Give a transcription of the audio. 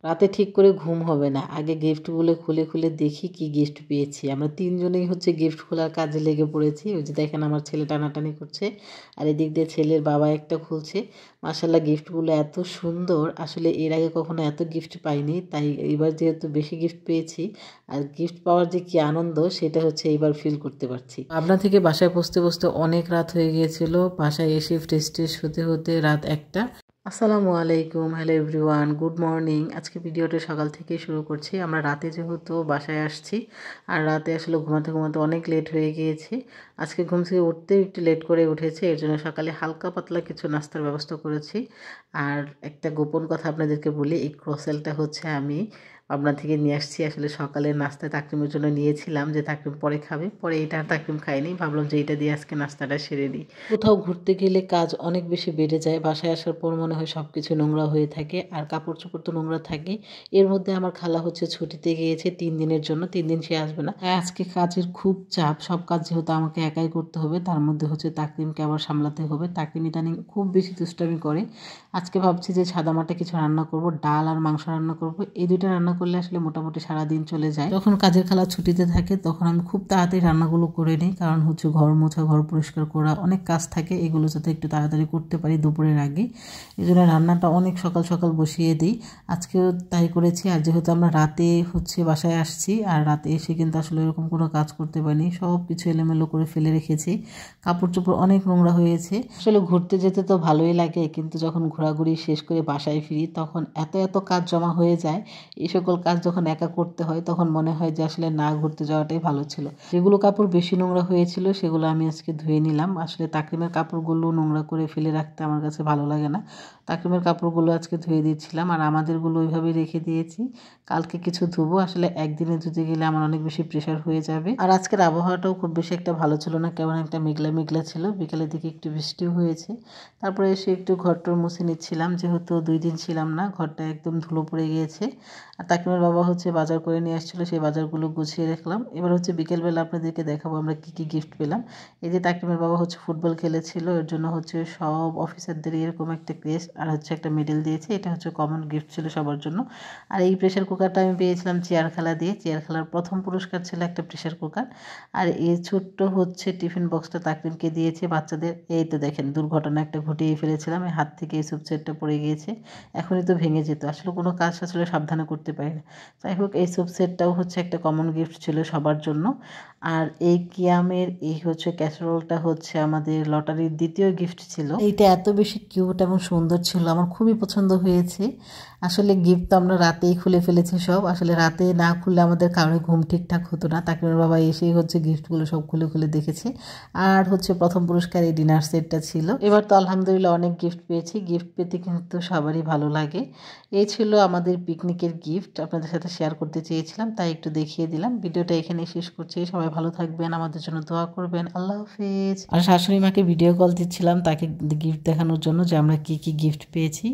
রাতে ঠিক করে ঘুম হবে না, আগে গিফটগুলো খুলে খুলে দেখি কি গিফট পেয়েছি। আমরা তিনজনেই হচ্ছে গিফট খোলার কাজে লেগে পড়েছি। ওই যে দেখেন আমার ছেলে টানাটানি করছে, আর এদিক দিয়ে ছেলের বাবা একটা খুলছে। মাশাল্লাহ গিফটগুলো এত সুন্দর, আসলে এর আগে কখনো এত গিফট পাইনি, তাই এবার যেহেতু বেশি গিফট পেয়েছি আর গিফট পাওয়ার যে কি আনন্দ সেটা হচ্ছে এইবার ফিল করতে পারছি। পাবনা থেকে বাসায় পৌঁছতে পৌঁছতে অনেক রাত হয়ে গিয়েছিল, বাসায় এসে ফ্রেশ ট্রেশ হতে হতে রাত 1টা। আসসালামু আলাইকুম, হ্যালো এভরিওয়ান, গুড মর্নিং। আজকে ভিডিওটা সকাল থেকেই শুরু করছি। আমরা রাতে যেহেতু বাসায় আসছি, আর রাতে আসলে ঘুমাতে ঘুমাতে অনেক লেট হয়ে গিয়েছে। আজকে ঘুম থেকে উঠতেও একটু লেট করে উঠেছে, এর জন্য সকালে হালকা পাতলা কিছু নাস্তার ব্যবস্থা করেছি। আর একটা গোপন কথা আপনাদেরকে বলি, এই ক্রোসেলটা হচ্ছে আমি পাবনা থেকে নিয়ে আসছি। আসলে সকালের নাস্তায় তাকরিমের জন্য নিয়েছিলাম, যে তাকরিম পরে খাবে, পরে এটা তাকরিম খায়নি, ভাবলাম যে এটা দিয়ে আজকে নাস্তাটা সেরে দিই। কোথাও ঘুরতে গেলে কাজ অনেক বেশি বেড়ে যায়, বাসায় আসার পর মনে হয় সব কিছু নোংরা হয়ে থাকে, আর কাপড় চোপড় তো নোংরা থাকে। এর মধ্যে আমার খালা হচ্ছে ছুটিতে গিয়েছে 3 দিনের জন্য, 3 দিন সে আসবে না। আজকে কাজের খুব চাপ, সব কাজ যেহেতু আমাকে একাই করতে হবে, তার মধ্যে হচ্ছে তাকরিমকে আবার সামলাতে হবে। তাকরিম ইদানিং খুব বেশি দুষ্টামি করে। আজকে ভাবছি যে সাদামাটা কিছু রান্না করব, ডাল আর মাংস রান্না করব। এই দুইটা রান্না করলে আসলে মোটামুটি সারাদিন চলে যায়। যখন কাজের খালা ছুটিতে থাকে তখন আমি খুব তাড়াতাড়ি রান্নাগুলো করে নিই, কারণ হচ্ছে ঘর মোছা, ঘর পরিষ্কার করা, অনেক কাজ থাকে, এগুলো যাতে একটু তাড়াতাড়ি করতে পারি দুপুরের আগে। এই জন্য রান্নাটা অনেক সকাল সকাল বসিয়ে দিই। আজকেও তাই করেছি। আর যেহেতু আমরা রাতে হচ্ছে বাসায় আসছি, আর রাতে এসে কিন্তু আসলে এরকম কোনো কাজ করতে পারিনি, সব কিছু এলোমেলো করে ফেলে রেখেছি। কাপড় চোপড় অনেক নোংরা হয়েছে। আসলে ঘুরতে যেতে তো ভালোই লাগে, কিন্তু যখন ঘোরাঘুরি শেষ করে বাসায় ফিরি তখন এত এত কাজ জমা হয়ে যায়। এই সকল কাজ যখন একা করতে হয় তখন মনে হয় যে আসলে না ঘুরতে যাওয়াটাই ভালো ছিল। যেগুলো কাপড় বেশি নোংরা হয়েছিল সেগুলো আমি আজকে ধুয়ে নিলাম। আসলে তাকরিমের কাপড়গুলো নোংরা করে ফেলে রাখতে আমার কাছে ভালো লাগে না। তাকরিমের কাপড়গুলো আজকে ধুয়ে দিচ্ছিলাম, আর আমাদেরগুলো ওইভাবেই রেখে দিয়েছি। কালকে কিছু ধুবো, আসলে একদিনে ধুতে গেলে আমার অনেক বেশি প্রেশার হয়ে যাবে। আর আজকের আবহাওয়াটাও খুব বেশি একটা ভালো ছিল না, কেমন একটা মেঘলা মেঘলা ছিল। বিকালের দিকে একটু বৃষ্টিও হয়েছে। তারপরে এসে একটু ঘরটর মুছে নিচ্ছিলাম, যেহেতু 2 দিন ছিলাম না, ঘরটা একদম ধুলো পড়ে গিয়েছে। আর তাকিমের বাবা হচ্ছে বাজার করে নিয়ে আসছিলো, সেই বাজারগুলো গুছিয়ে রাখলাম। এবার হচ্ছে বিকেলবেলা আপনাদেরকে দেখাবো আমরা কি কি গিফট পেলাম। এই যে তাকিমের বাবা হচ্ছে ফুটবল খেলেছিল, এর জন্য হচ্ছে সব অফিসারদের এরকম একটা ক্রেস্ট আর হচ্ছে একটা মেডেল দিয়েছে। এটা হচ্ছে কমন গিফট ছিল সবার জন্য। আর এই প্রেশার কুকারটা আমি পেয়েছিলাম চেয়ার খেলা দিয়ে। চেয়ার খেলার প্রথম পুরস্কার ছিল একটা প্রেশার কুকার। আর এই ছোট্ট হচ্ছে টিফিন বক্সটা তাকরিমকে দিয়েছে বাচ্চাদের। এই তো দেখেন দুর্ঘটনা একটা ঘটিয়ে ফেলেছিলাম, এই হাত থেকে এই সুপ সেটটা পড়ে গিয়েছে, এখনই তো ভেঙে যেত। আসলে কোনো কাজ আসলে সাবধানে করতে পারি না। যাই হোক, এই সুপ সেটটাও হচ্ছে একটা কমন গিফট ছিল সবার জন্য। আর এই কিয়ামের এই হচ্ছে ক্যাসারোলটা হচ্ছে আমাদের লটারির দ্বিতীয় গিফট ছিল। এইটা এত বেশি কিউট এবং সুন্দর ছিল, আমার খুবই পছন্দ হয়েছে। আসলে গিফট তো আমরা রাতেই খুলে ফেলেছি সব, আসলে রাতে না খুললে আমাদের কারোর ঘুম ঠিকঠাক হতো না। তাকিমের বাবা এসেই হচ্ছে গিফটগুলো সব খুলে খুলে দেখেছে। আর হচ্ছে প্রথম পুরস্কার এই ডিনার সেটটা ছিল। এবার তো আলহামদুলিল্লাহ অনেক গিফট পেয়েছি, গিফট পেতে কিন্তু সবারই ভালো লাগে। এই ছিল আমাদের পিকনিকের গিফট, আপনাদের সাথে শেয়ার করতে চেয়েছিলাম, তাই একটু দেখিয়ে দিলাম। ভিডিওটা এখানে শেষ করছি, সবাই ভালো থাকবেন, আমাদের জন্য দোয়া করবেন। আল্লাহ হাফেজ। আর শাশুড়ি মাকে ভিডিও কল দিচ্ছিলাম তাকে গিফট দেখানোর জন্য যে আমরা কি কি গিফট পেয়েছি।